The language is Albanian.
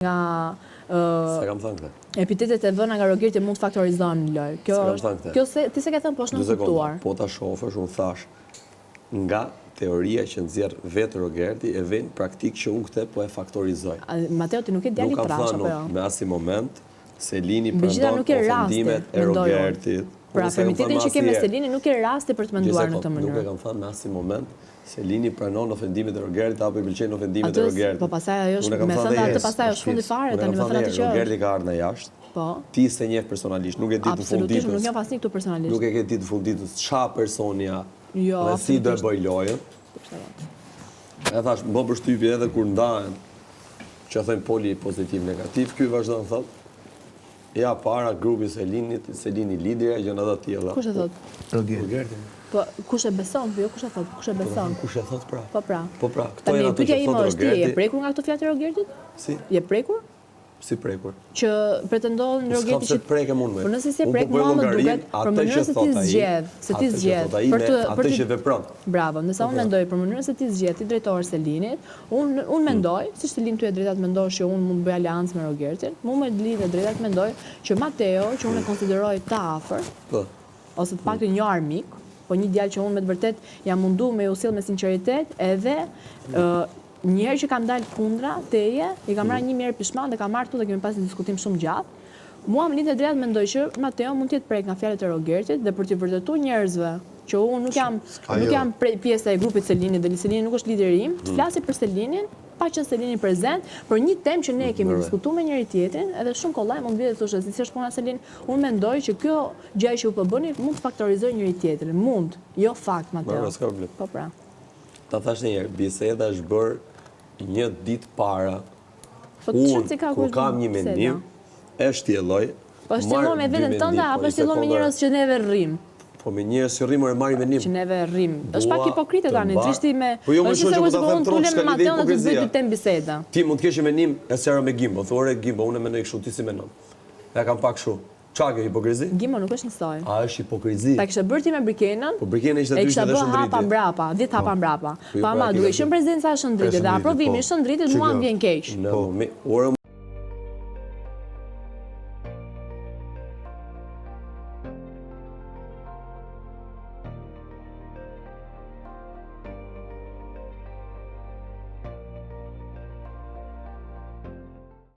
nga Sa kam thënë këtë? epitetet e vëna nga Rogerti mund të faktorizohen në lojë. Kjo ti se ke thënë po është në kuptuar. Po ta shohësh, unë thash nga teoria që nxjerr vetë Rogerti e vjen praktik që unë këtë po e faktorizoj. Mateo, ti nuk e djali trash apo jo? Me asnjë moment Selini pranon ofendimet e Rogertit. Pra, femitetin që ke me Selini nuk e rasti për të menduar në këtë mënyrë. Nuk e kam thënë në asnjë moment Selini pranon ofendimet e Rogertit apo i pëlqejnë ofendimet e Rogertit. Po pastaj ajo është me thënë atë pastaj është fundi fare tani më thënë atë që Rogerti ka ardhur në jashtë. Po. Ti se njeh personalisht, nuk e di të funditës. Absolutisht, nuk jam pasni këtu personalisht. Nuk e ke ditë të funditës ç'a personja. Jo, dhe si do e bëj lojën. E thash, më bë përshtypje edhe kur ndahen që thënë poli pozitiv negativ, ky vazhdon thotë. Ja para grupi Selini lideri gjëna të tilla. Kush e thot? Rogerti. Po kush e beson? Jo kush e thot? Kush e beson? Kush e thot pra? Po pra. Po pra, këto janë ato që thot Rogerti. Je prekur nga këto fjalë të Rogertit? Si? Je prekur? Si prekur? Që pretendon Rogerti që preke mund me. Po nëse si prek mua më duket, për mënyrën se ti zgjedh, për të që vepron. Bravo, nëse unë mendoj për mënyrën se ti zgjedh ti drejtori Selinit, unë mendoj, siç Selin ty e drejta të mendosh që unë mund të bëj aleancë me Rogertin, mua më lidh e drejta të mendoj që Mateo, që unë e konsideroj të afër, ose të paktën një armik, po një djalë që unë me të vërtet jam mundu me u sill me sinqeritet, edhe njëherë që kam dalë kundra teje, i kam marrë një mirë pishman dhe kam marrë këtu dhe kemi pasur një diskutim shumë gjatë. Mua më lidh e drejtë mendoj që Mateo mund të jetë prek nga fjalët e Rogertit dhe për t'i vërtetuar njerëzve që unë nuk jam pjesë e grupit Selinit dhe Selini nuk është lideri im, të flasim për Selinin, pa qenë Selini prezent, për një temë që ne kemi diskutuar me njëri tjetrin, edhe shumë kollaj mund vjen të thoshë si është puna Selin. Unë mendoj që kjo gjë që u po bëni mund të faktorizojë njëri tjetrin, mund, jo fakt Mateo. Po pra. Ta thash një herë, biseda është bërë një ditë para. Unë, kur kam një mendim, e shtjelloj. Po shtjelloj me veten tënde apo shtjelloj me njerëz që neve rrim? Po me njerëz që rrim e marrim mendim. Që neve rrim. Është pak hipokrite tani, çishti me. Po jo më shumë që po ta them unë me Mateon të bëj të tem biseda. Ti mund të kesh mendim e sera me Gimbo, thore Gimbo, unë mendoj kështu, ti si mendon? Ja kam pak kështu. Çka ke hipokrizi? Gimbo nuk është njësoj. A është hipokrizi? Ta kishe bërë ti me Brikenën? Po Brikena ishte dyshë dhe Shëndriti. Hapa mbrapa, 10 hapa mbrapa. Po ama duke qenë prezenca e Shëndritit dhe aprovimi i Shëndritit mua më vjen keq. Po,